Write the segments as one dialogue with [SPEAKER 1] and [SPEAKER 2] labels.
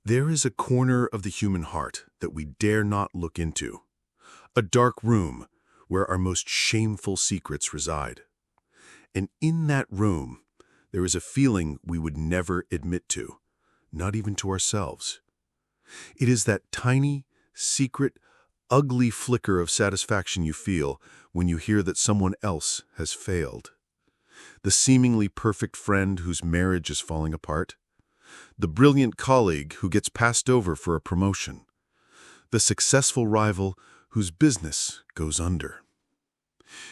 [SPEAKER 1] There is a corner of the human heart that we dare not look into, a dark room where our most shameful secrets reside. And in that room, there is a feeling we would never admit to, not even to ourselves. It is that tiny, secret, ugly flicker of satisfaction you feel when you hear that someone else has failed. The seemingly perfect friend whose marriage is falling apart. The brilliant colleague who gets passed over for a promotion. The successful rival whose business goes under.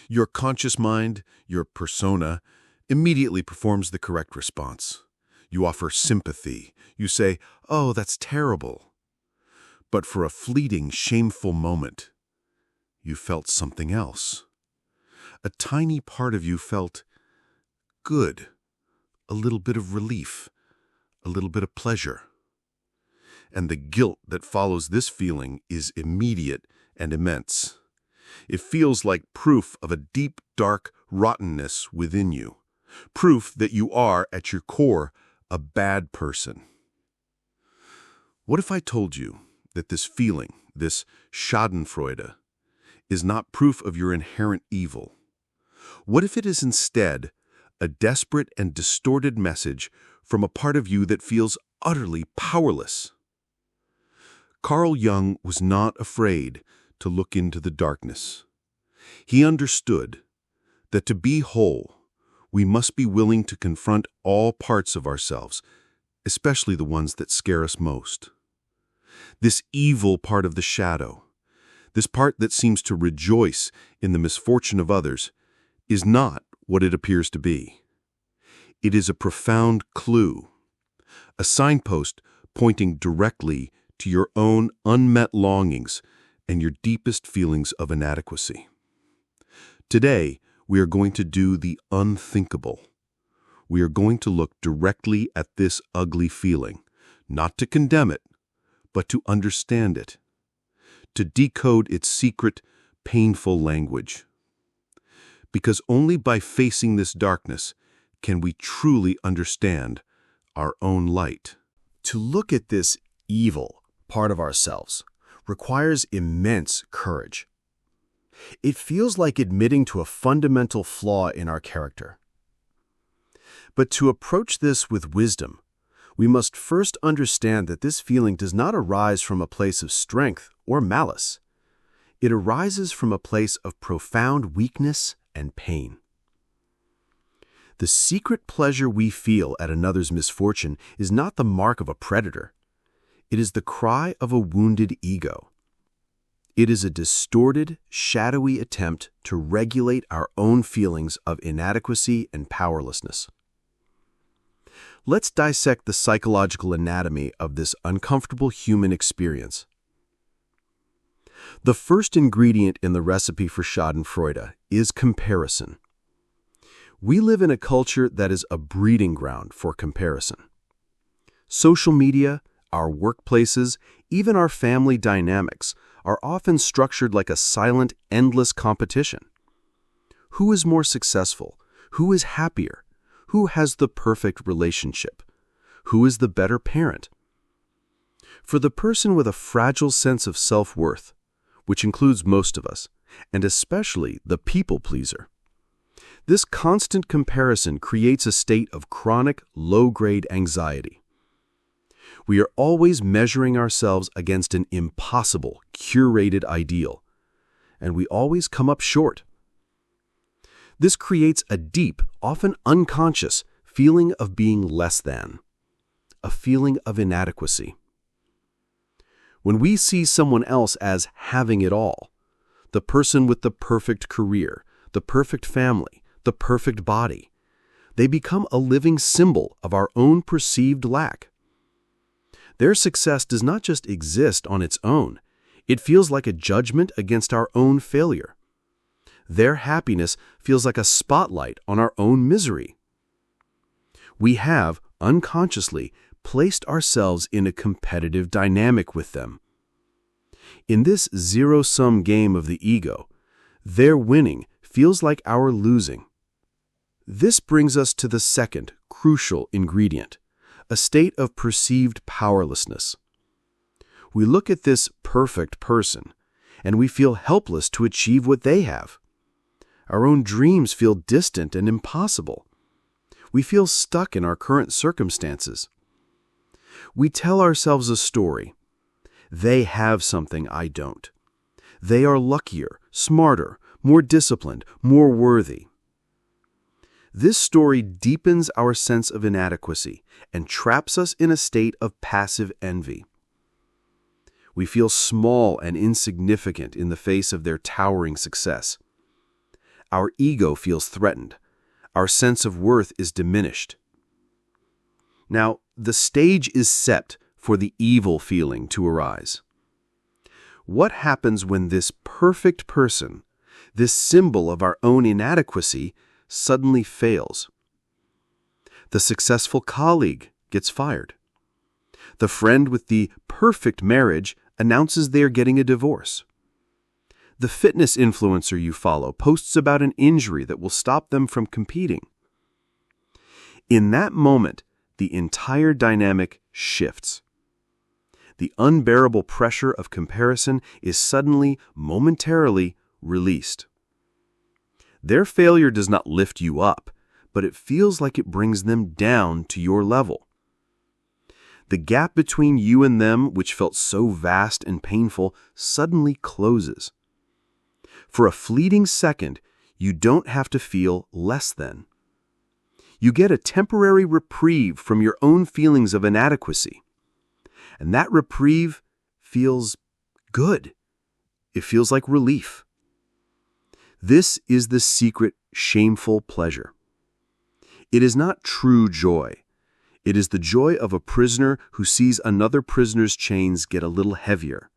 [SPEAKER 1] Your conscious mind, your persona, immediately performs the correct response. You offer sympathy. You say, "Oh, that's terrible." But for a fleeting, shameful moment, you felt something else. A tiny part of you felt good, a little bit of relief, a little bit of pleasure. And the guilt that follows this feeling is immediate and immense. It feels like proof of a deep, dark rottenness within you. Proof that you are, at your core, a bad person. What if I told you that this feeling, this Schadenfreude, is not proof of your inherent evil? What if it is instead a desperate and distorted message from a part of you that feels utterly powerless? Carl Jung was not afraid to look into the darkness. He understood that to be whole, we must be willing to confront all parts of ourselves, especially the ones that scare us most. This evil part of the shadow, this part that seems to rejoice in the misfortune of others, is not what it appears to be. It is a profound clue, a signpost pointing directly to your own unmet longings and your deepest feelings of inadequacy. Today, we are going to do the unthinkable. We are going to look directly at this ugly feeling, not to condemn it, but to understand it, to decode its secret, painful language. Because only by facing this darkness can we truly understand our own light.
[SPEAKER 2] To look at this evil part of ourselves requires immense courage. It feels like admitting to a fundamental flaw in our character. But to approach this with wisdom, we must first understand that this feeling does not arise from a place of strength or malice. It arises from a place of profound weakness and pain. The secret pleasure we feel at another's misfortune is not the mark of a predator. It is the cry of a wounded ego. It is a distorted, shadowy attempt to regulate our own feelings of inadequacy and powerlessness. Let's dissect the psychological anatomy of this uncomfortable human experience. The first ingredient in the recipe for Schadenfreude is comparison. We live in a culture that is a breeding ground for comparison. Social media, our workplaces, even our family dynamics are often structured like a silent, endless competition. Who is more successful? Who is happier? Who has the perfect relationship? Who is the better parent? For the person with a fragile sense of self-worth, which includes most of us, and especially the people pleaser, this constant comparison creates a state of chronic, low-grade anxiety. We are always measuring ourselves against an impossible, curated ideal, and we always come up short. This creates a deep, often unconscious, feeling of being less than, a feeling of inadequacy. When we see someone else as having it all, the person with the perfect career, the perfect family, the perfect body, they become a living symbol of our own perceived lack. Their success does not just exist on its own. It feels like a judgment against our own failure. Their happiness feels like a spotlight on our own misery. We have, unconsciously, placed ourselves in a competitive dynamic with them. In this zero-sum game of the ego, their winning feels like our losing. This brings us to the second, crucial ingredient, a state of perceived powerlessness. We look at this perfect person, and we feel helpless to achieve what they have. Our own dreams feel distant and impossible. We feel stuck in our current circumstances. We tell ourselves a story. They have something I don't. They are luckier, smarter, more disciplined, more worthy. This story deepens our sense of inadequacy and traps us in a state of passive envy. We feel small and insignificant in the face of their towering success. Our ego feels threatened. Our sense of worth is diminished. Now, the stage is set for the evil feeling to arise. What happens when this perfect person, this symbol of our own inadequacy, suddenly fails? The successful colleague gets fired. The friend with the perfect marriage announces they are getting a divorce. The fitness influencer you follow posts about an injury that will stop them from competing. In that moment, the entire dynamic shifts. The unbearable pressure of comparison is suddenly, momentarily released. Their failure does not lift you up, but it feels like it brings them down to your level. The gap between you and them, which felt so vast and painful, suddenly closes. For a fleeting second, you don't have to feel less than. You get a temporary reprieve from your own feelings of inadequacy. And that reprieve feels good. It feels like relief. This is the secret shameful pleasure. It is not true joy. It is the joy of a prisoner who sees another prisoner's chains get a little heavier.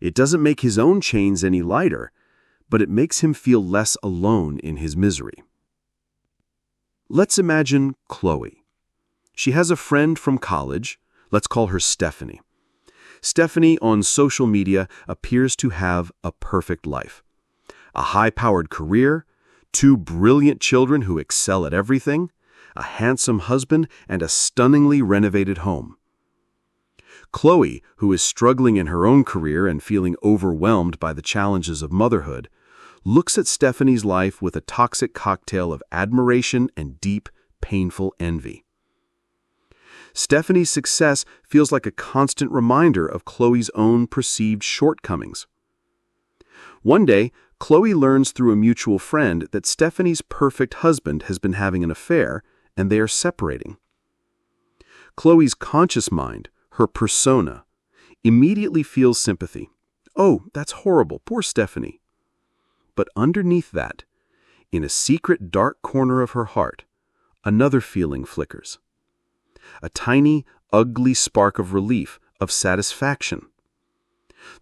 [SPEAKER 2] It doesn't make his own chains any lighter, but it makes him feel less alone in his misery. Let's imagine Chloe. She has a friend from college. Let's call her Stephanie. Stephanie on social media appears to have a perfect life. A high-powered career, 2 brilliant children who excel at everything, a handsome husband, and a stunningly renovated home. Chloe, who is struggling in her own career and feeling overwhelmed by the challenges of motherhood, looks at Stephanie's life with a toxic cocktail of admiration and deep, painful envy. Stephanie's success feels like a constant reminder of Chloe's own perceived shortcomings. One day, Chloe learns through a mutual friend that Stephanie's perfect husband has been having an affair, and they are separating. Chloe's conscious mind, her persona, immediately feels sympathy. Oh, that's horrible, poor Stephanie. But underneath that, in a secret dark corner of her heart, another feeling flickers. A tiny, ugly spark of relief, of satisfaction.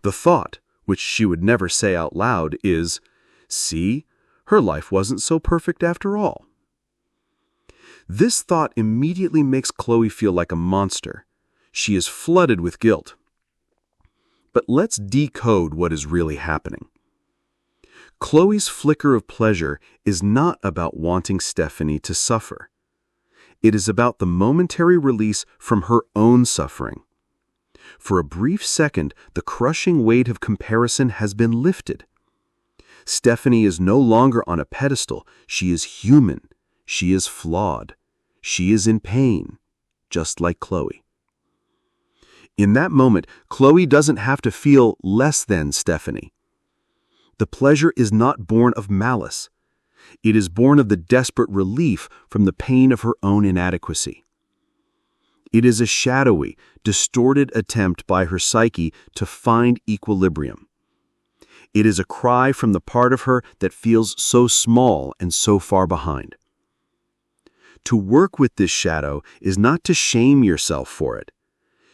[SPEAKER 2] The thought, which she would never say out loud, is, see, her life wasn't so perfect after all. This thought immediately makes Chloe feel like a monster. She is flooded with guilt. But let's decode what is really happening. Chloe's flicker of pleasure is not about wanting Stephanie to suffer. It is about the momentary release from her own suffering. For a brief second, the crushing weight of comparison has been lifted. Stephanie is no longer on a pedestal. She is human. She is flawed. She is in pain, just like Chloe. In that moment, Chloe doesn't have to feel less than Stephanie. The pleasure is not born of malice. It is born of the desperate relief from the pain of her own inadequacy. It is a shadowy, distorted attempt by her psyche to find equilibrium. It is a cry from the part of her that feels so small and so far behind. To work with this shadow is not to shame yourself for it.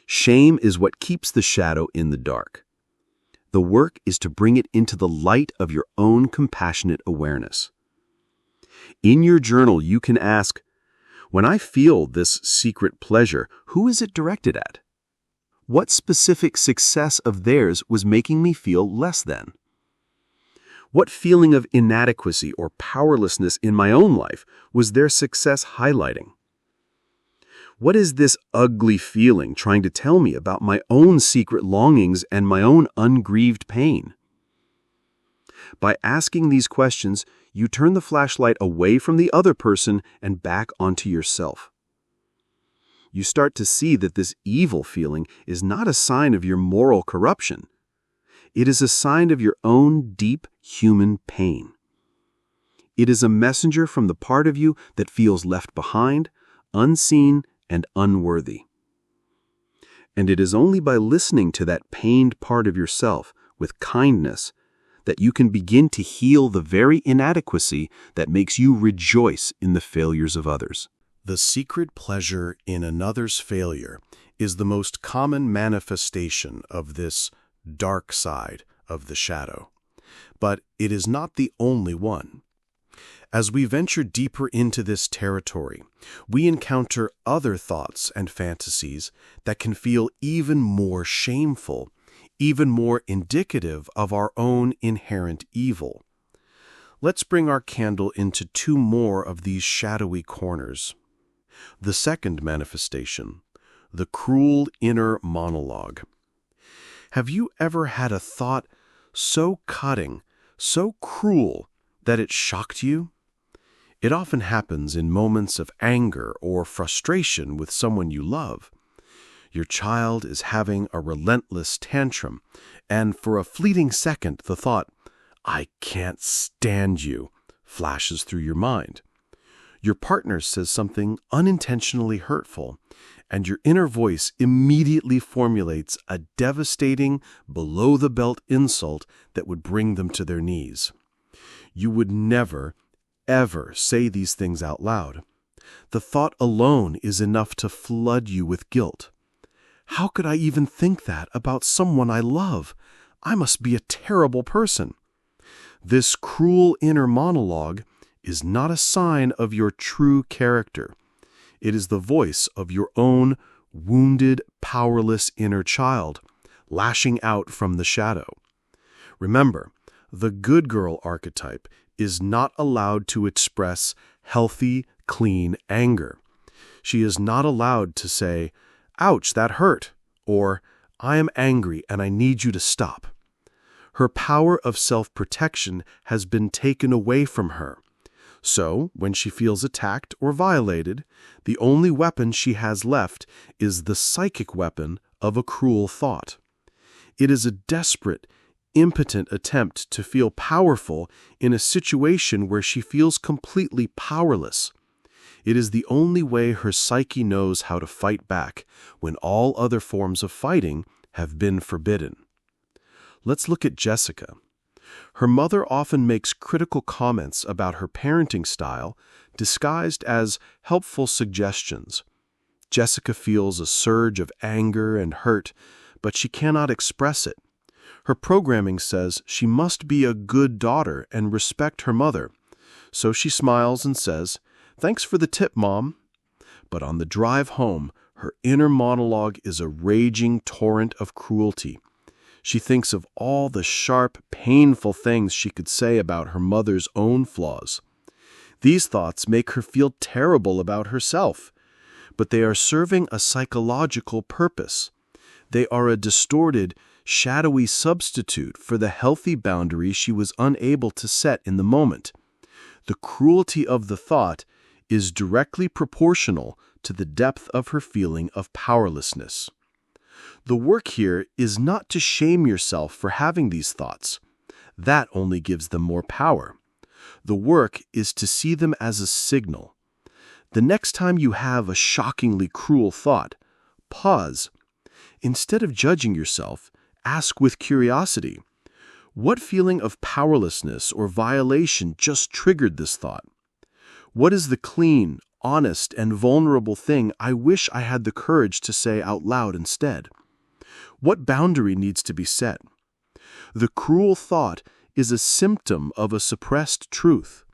[SPEAKER 2] Shame is what keeps the shadow in the dark. The work is to bring it into the light of your own compassionate awareness. In your journal, you can ask, when I feel this secret pleasure, who is it directed at? What specific success of theirs was making me feel less than? What feeling of inadequacy or powerlessness in my own life was their success highlighting? What is this ugly feeling trying to tell me about my own secret longings and my own ungrieved pain? By asking these questions, you turn the flashlight away from the other person and back onto yourself. You start to see that this evil feeling is not a sign of your moral corruption. It is a sign of your own deep human pain. It is a messenger from the part of you that feels left behind, unseen, and unworthy. And it is only by listening to that pained part of yourself with kindness that you can begin to heal the very inadequacy that makes you rejoice in the failures of others.
[SPEAKER 1] The secret pleasure in another's failure is the most common manifestation of this dark side of the shadow. But it is not the only one. As we venture deeper into this territory, we encounter other thoughts and fantasies that can feel even more shameful, even more indicative of our own inherent evil. Let's bring our candle into two more of these shadowy corners. The second manifestation, the cruel inner monologue. Have you ever had a thought so cutting, so cruel, that it shocked you? It often happens in moments of anger or frustration with someone you love. Your child is having a relentless tantrum, and for a fleeting second the thought, "I can't stand you," flashes through your mind. Your partner says something unintentionally hurtful, and your inner voice immediately formulates a devastating, below-the-belt insult that would bring them to their knees. You would never, ever say these things out loud. The thought alone is enough to flood you with guilt. How could I even think that about someone I love? I must be a terrible person. This cruel inner monologue is not a sign of your true character. It is the voice of your own wounded, powerless inner child, lashing out from the shadow. Remember, the good girl archetype is not allowed to express healthy, clean anger. She is not allowed to say, "Ouch, that hurt," or "I am angry and I need you to stop." Her power of self-protection has been taken away from her. So, when she feels attacked or violated, the only weapon she has left is the psychic weapon of a cruel thought. It is a desperate, impotent attempt to feel powerful in a situation where she feels completely powerless. It is the only way her psyche knows how to fight back when all other forms of fighting have been forbidden. Let's look at Jessica. Her mother often makes critical comments about her parenting style, disguised as helpful suggestions. Jessica feels a surge of anger and hurt, but she cannot express it. Her programming says she must be a good daughter and respect her mother. So she smiles and says, "Thanks for the tip, Mom." But on the drive home, her inner monologue is a raging torrent of cruelty. She thinks of all the sharp, painful things she could say about her mother's own flaws. These thoughts make her feel terrible about herself, but they are serving a psychological purpose. They are a distorted, shadowy substitute for the healthy boundaries she was unable to set in the moment. The cruelty of the thought is directly proportional to the depth of her feeling of powerlessness. The work here is not to shame yourself for having these thoughts. That only gives them more power. The work is to see them as a signal. The next time you have a shockingly cruel thought, pause. Instead of judging yourself, ask with curiosity, what feeling of powerlessness or violation just triggered this thought? What is the clean, honest, and vulnerable thing I wish I had the courage to say out loud instead? What boundary needs to be set? The cruel thought is a symptom of a suppressed truth.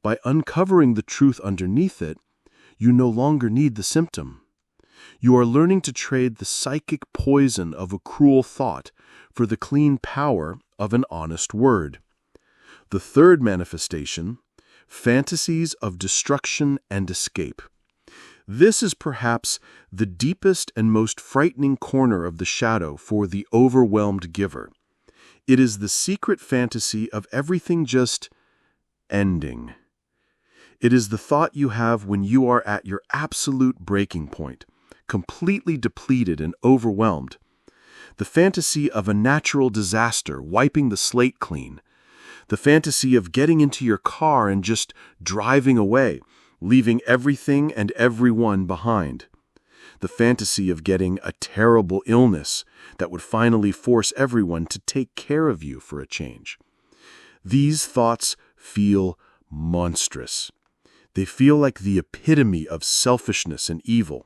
[SPEAKER 1] By uncovering the truth underneath it, you no longer need the symptom. You are learning to trade the psychic poison of a cruel thought for the clean power of an honest word. The third manifestation, fantasies of destruction and escape.
[SPEAKER 2] This is perhaps the deepest and most frightening corner of the shadow for the overwhelmed giver. It is the secret fantasy of everything just ending. It is the thought you have when you are at your absolute breaking point, completely depleted and overwhelmed. The fantasy of a natural disaster wiping the slate clean. The fantasy of getting into your car and just driving away, leaving everything and everyone behind. The fantasy of getting a terrible illness that would finally force everyone to take care of you for a change. These thoughts feel monstrous. They feel like the epitome of selfishness and evil.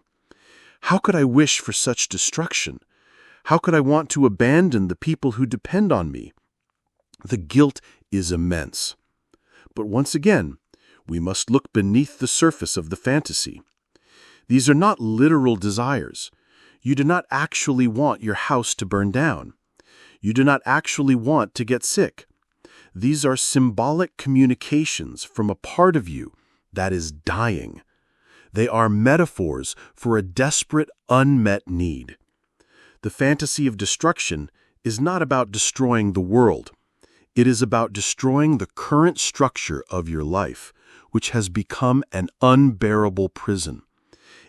[SPEAKER 2] How could I wish for such destruction? How could I want to abandon the people who depend on me? The guilt is immense. But once again, we must look beneath the surface of the fantasy. These are not literal desires. You do not actually want your house to burn down. You do not actually want to get sick. These are symbolic communications from a part of you that is dying. They are metaphors for a desperate, unmet need. The fantasy of destruction is not about destroying the world. It is about destroying the current structure of your life, which has become an unbearable prison.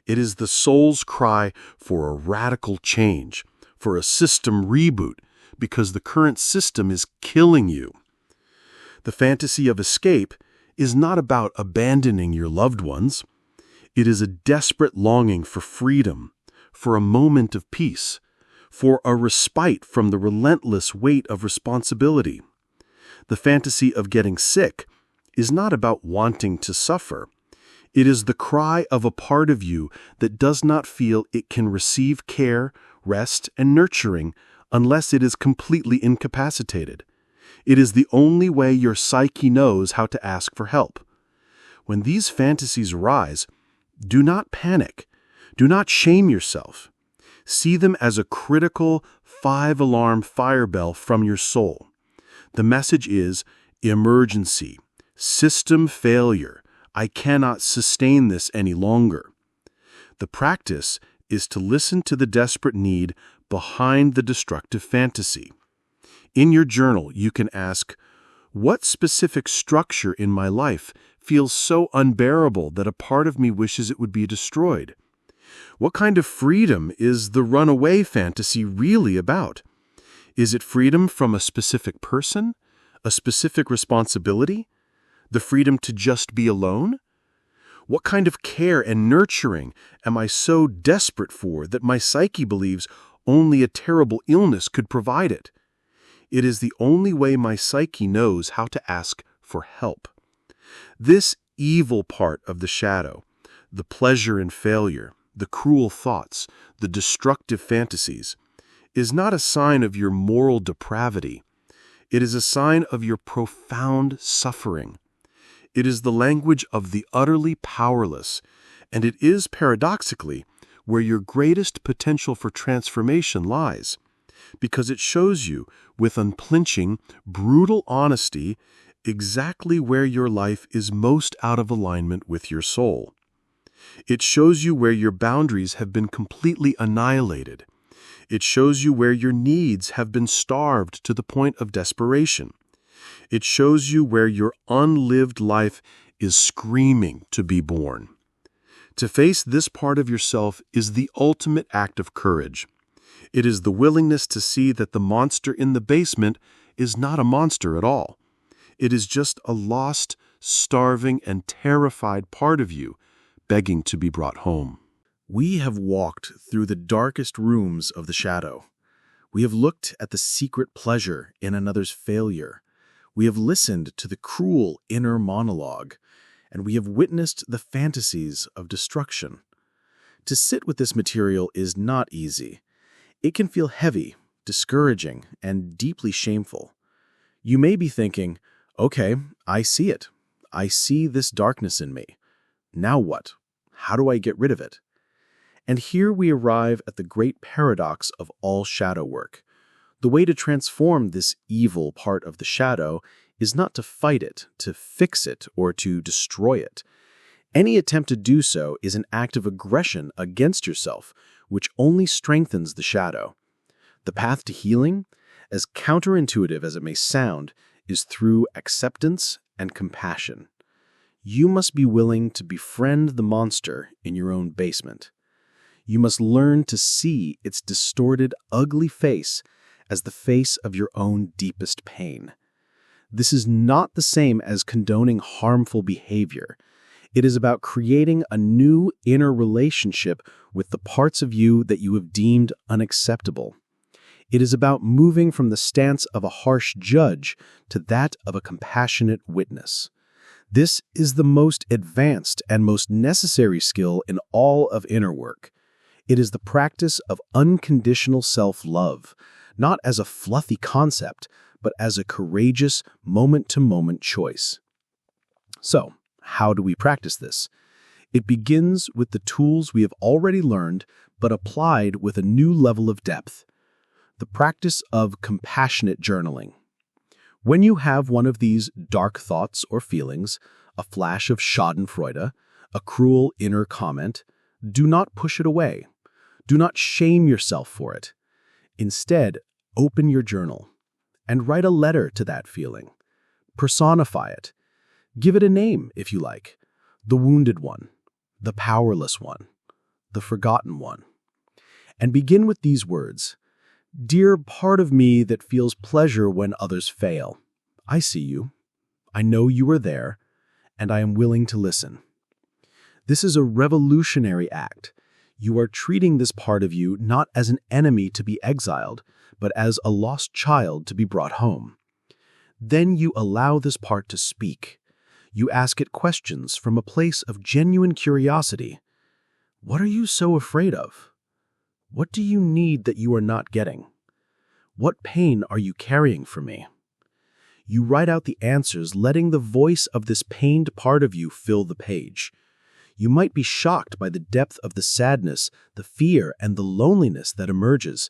[SPEAKER 2] It is the soul's cry for a radical change, for a system reboot, because the current system is killing you. The fantasy of escape is not about abandoning your loved ones. It is a desperate longing for freedom, for a moment of peace, for a respite from the relentless weight of responsibility. The fantasy of getting sick is not about wanting to suffer. It is the cry of a part of you that does not feel it can receive care, rest, and nurturing unless it is completely incapacitated. It is the only way your psyche knows how to ask for help. When these fantasies arise, do not panic. Do not shame yourself. See them as a critical 5-alarm fire bell from your soul. The message is emergency, system failure. I cannot sustain this any longer. The practice is to listen to the desperate need behind the destructive fantasy. In your journal, you can ask, what specific structure in my life feels so unbearable that a part of me wishes it would be destroyed? What kind of freedom is the runaway fantasy really about? Is it freedom from a specific person, a specific responsibility, the freedom to just be alone? What kind of care and nurturing am I so desperate for that my psyche believes only a terrible illness could provide it? It is the only way my psyche knows how to ask for help. This evil part of the shadow, the pleasure in failure, the cruel thoughts, the destructive fantasies, is not a sign of your moral depravity. It is a sign of your profound suffering. It is the language of the utterly powerless, and it is, paradoxically, where your greatest potential for transformation lies, because it shows you, with unflinching, brutal honesty, exactly where your life is most out of alignment with your soul. It shows you where your boundaries have been completely annihilated. It shows you where your needs have been starved to the point of desperation. It shows you where your unlived life is screaming to be born. To face this part of yourself is the ultimate act of courage. It is the willingness to see that the monster in the basement is not a monster at all. It is just a lost, starving, and terrified part of you begging to be brought home. We have walked through the darkest rooms of the shadow. We have looked at the secret pleasure in another's failure. We have listened to the cruel inner monologue, and we have witnessed the fantasies of destruction. To sit with this material is not easy. It can feel heavy, discouraging, and deeply shameful. You may be thinking, okay, I see it. I see this darkness in me. Now what? How do I get rid of it? And here we arrive at the great paradox of all shadow work. The way to transform this evil part of the shadow is not to fight it, to fix it, or to destroy it. Any attempt to do so is an act of aggression against yourself, which only strengthens the shadow. The path to healing, as counterintuitive as it may sound, is through acceptance and compassion. You must be willing to befriend the monster in your own basement. You must learn to see its distorted, ugly face as the face of your own deepest pain. This is not the same as condoning harmful behavior. It is about creating a new inner relationship with the parts of you that you have deemed unacceptable. It is about moving from the stance of a harsh judge to that of a compassionate witness. This is the most advanced and most necessary skill in all of inner work. It is the practice of unconditional self-love, not as a fluffy concept, but as a courageous, moment-to-moment choice. So, how do we practice this? It begins with the tools we have already learned, but applied with a new level of depth. The practice of compassionate journaling. When you have one of these dark thoughts or feelings, a flash of Schadenfreude, a cruel inner comment, do not push it away. Do not shame yourself for it. Instead, open your journal and write a letter to that feeling. Personify it. Give it a name, if you like. The wounded one, the powerless one, the forgotten one. And begin with these words. Dear part of me that feels pleasure when others fail, I see you. I know you are there, and I am willing to listen. This is a revolutionary act. You are treating this part of you not as an enemy to be exiled, but as a lost child to be brought home. Then you allow this part to speak. You ask it questions from a place of genuine curiosity. What are you so afraid of? What do you need that you are not getting? What pain are you carrying from me? You write out the answers, letting the voice of this pained part of you fill the page. You might be shocked by the depth of the sadness, the fear, and the loneliness that emerges.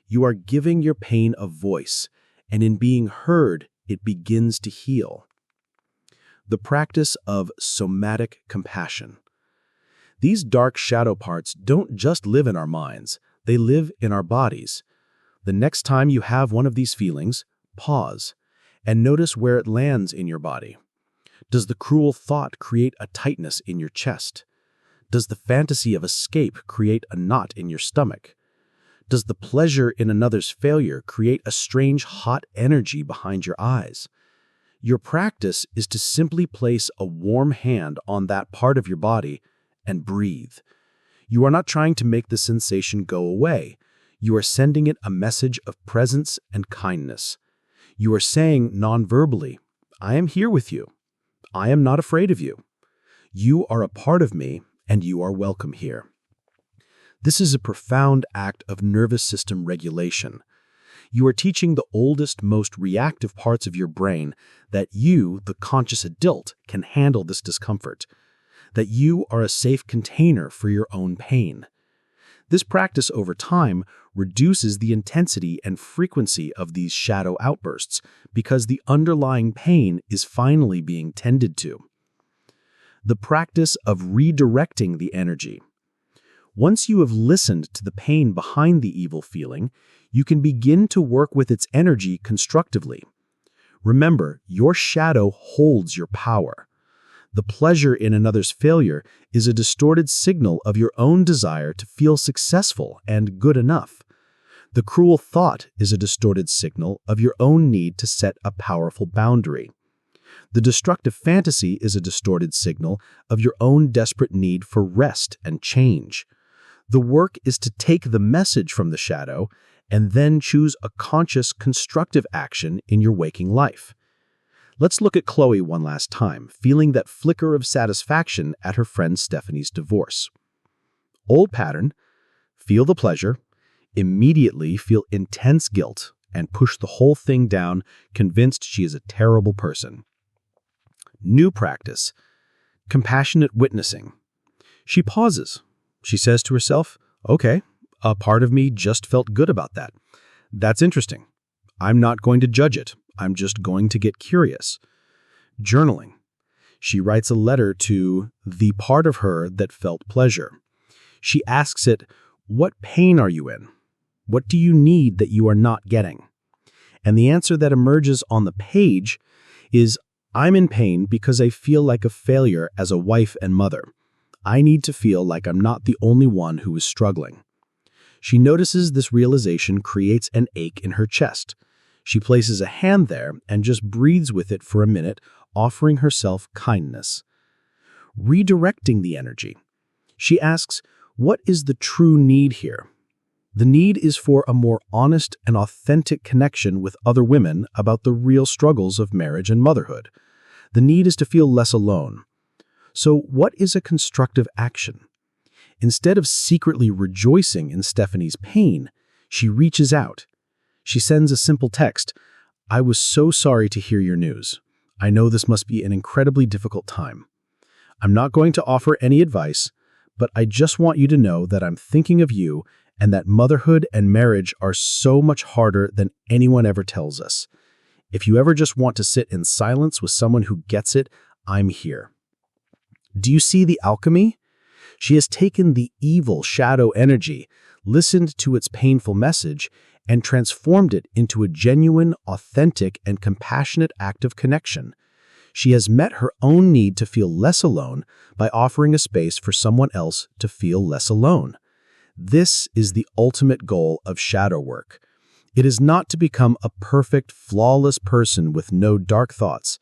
[SPEAKER 2] You are giving your pain a voice, and in being heard, it begins to heal. The practice of somatic compassion. These dark shadow parts don't just live in our minds, they live in our bodies. The next time you have one of these feelings, pause and notice where it lands in your body. Does the cruel thought create a tightness in your chest? Does the fantasy of escape create a knot in your stomach? Does the pleasure in another's failure create a strange hot energy behind your eyes? Your practice is to simply place a warm hand on that part of your body and breathe. You are not trying to make the sensation go away. You are sending it a message of presence and kindness. You are saying non-verbally, I am here with you. I am not afraid of you. You are a part of me, and you are welcome here. This is a profound act of nervous system regulation. You are teaching the oldest, most reactive parts of your brain that you, the conscious adult, can handle this discomfort, that you are a safe container for your own pain. This practice over time reduces the intensity and frequency of these shadow outbursts because the underlying pain is finally being tended to. The practice of redirecting the energy. Once you have listened to the pain behind the evil feeling, you can begin to work with its energy constructively. Remember, your shadow holds your power. The pleasure in another's failure is a distorted signal of your own desire to feel successful and good enough. The cruel thought is a distorted signal of your own need to set a powerful boundary. The destructive fantasy is a distorted signal of your own desperate need for rest and change. The work is to take the message from the shadow and then choose a conscious, constructive action in your waking life. Let's look at Chloe one last time, feeling that flicker of satisfaction at her friend Stephanie's divorce. Old pattern, feel the pleasure, immediately feel intense guilt, and push the whole thing down, convinced she is a terrible person. New practice, compassionate witnessing. She pauses. She says to herself, okay, a part of me just felt good about that. That's interesting. I'm not going to judge it. I'm just going to get curious. Journaling. She writes a letter to the part of her that felt pleasure. She asks it, "What pain are you in? What do you need that you are not getting?" And the answer that emerges on the page is, "I'm in pain because I feel like a failure as a wife and mother. I need to feel like I'm not the only one who is struggling." She notices this realization creates an ache in her chest. She places a hand there and just breathes with it for a minute, offering herself kindness. Redirecting the energy, she asks, "What is the true need here?" The need is for a more honest and authentic connection with other women about the real struggles of marriage and motherhood. The need is to feel less alone. So what is a constructive action? Instead of secretly rejoicing in Stephanie's pain, she reaches out. She sends a simple text, "I was so sorry to hear your news. I know this must be an incredibly difficult time. I'm not going to offer any advice, but I just want you to know that I'm thinking of you and that motherhood and marriage are so much harder than anyone ever tells us. If you ever just want to sit in silence with someone who gets it, I'm here." Do you see the alchemy? She has taken the evil shadow energy, listened to its painful message, and transformed it into a genuine, authentic, and compassionate act of connection. She has met her own need to feel less alone by offering a space for someone else to feel less alone. This is the ultimate goal of shadow work. It is not to become a perfect, flawless person with no dark thoughts.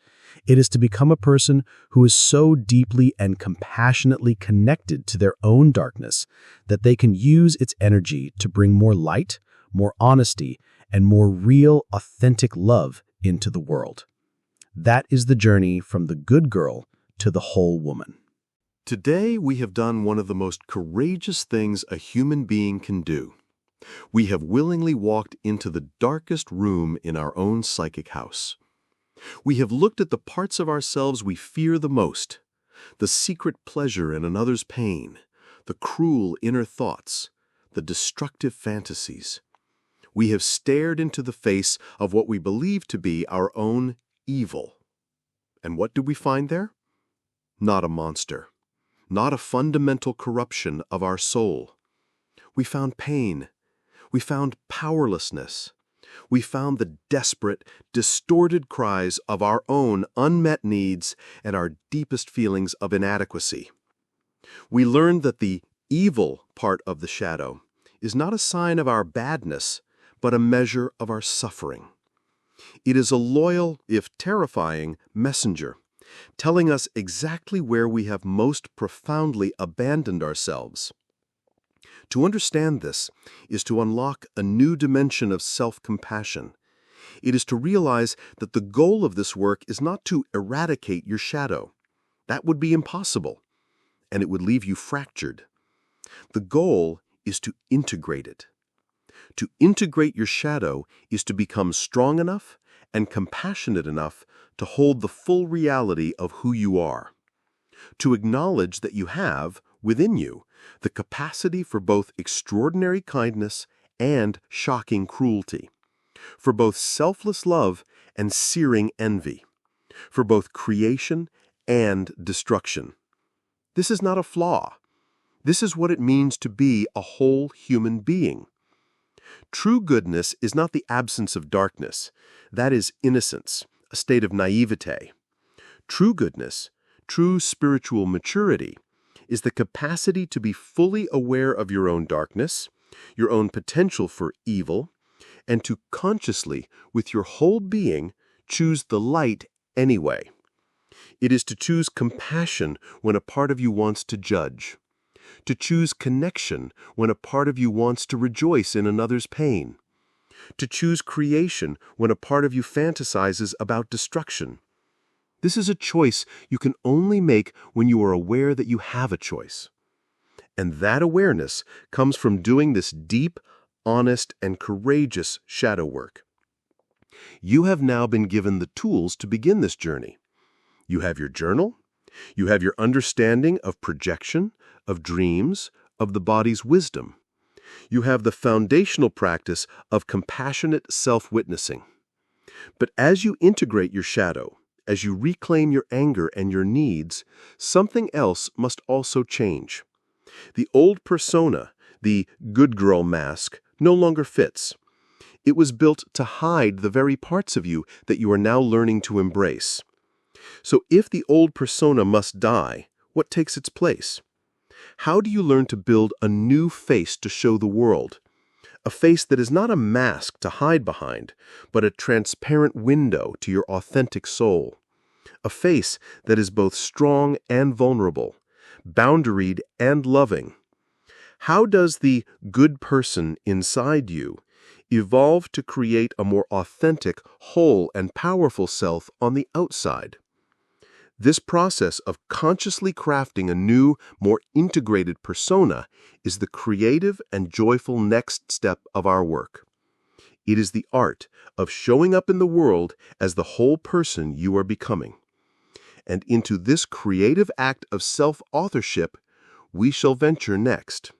[SPEAKER 2] It is to become a person who is so deeply and compassionately connected to their own darkness that they can use its energy to bring more light, more honesty, and more real, authentic love into the world. That is the journey from the good girl to the whole woman.
[SPEAKER 1] Today, we have done one of the most courageous things a human being can do. We have willingly walked into the darkest room in our own psychic house. We have looked at the parts of ourselves we fear the most, the secret pleasure in another's pain, the cruel inner thoughts, the destructive fantasies. We have stared into the face of what we believe to be our own evil. And what do we find there? Not a monster. Not a fundamental corruption of our soul. We found pain. We found powerlessness. We found the desperate, distorted cries of our own unmet needs and our deepest feelings of inadequacy. We learned that the evil part of the shadow is not a sign of our badness, but a measure of our suffering. It is a loyal, if terrifying, messenger, telling us exactly where we have most profoundly abandoned ourselves. To understand this is to unlock a new dimension of self-compassion. It is to realize that the goal of this work is not to eradicate your shadow. That would be impossible, and it would leave you fractured. The goal is to integrate it. To integrate your shadow is to become strong enough and compassionate enough to hold the full reality of who you are. To acknowledge that you have, within you, the capacity for both extraordinary kindness and shocking cruelty, for both selfless love and searing envy, for both creation and destruction. This is not a flaw. This is what it means to be a whole human being. True goodness is not the absence of darkness. That is innocence, a state of naivete. True goodness, true spiritual maturity, is the capacity to be fully aware of your own darkness, your own potential for evil, and to consciously, with your whole being, choose the light anyway. It is to choose compassion when a part of you wants to judge, to choose connection when a part of you wants to rejoice in another's pain, to choose creation when a part of you fantasizes about destruction. This is a choice you can only make when you are aware that you have a choice. And that awareness comes from doing this deep, honest, and courageous shadow work. You have now been given the tools to begin this journey. You have your journal. You have your understanding of projection, of dreams, of the body's wisdom. You have the foundational practice of compassionate self-witnessing. But as you integrate your shadow,
[SPEAKER 2] as you reclaim your anger and your needs, something else must also change. The old persona, the good girl mask, no longer fits. It was built to hide the very parts of you that you are now learning to embrace. So if the old persona must die, what takes its place? How do you learn to build a new face to show the world? A face that is not a mask to hide behind, but a transparent window to your authentic soul. A face that is both strong and vulnerable, boundaried and loving. How does the good person inside you evolve to create a more authentic, whole, and powerful self on the outside? This process of consciously crafting a new, more integrated persona is the creative and joyful next step of our work. It is the art of showing up in the world as the whole person you are becoming. And into this creative act of self-authorship, we shall venture next.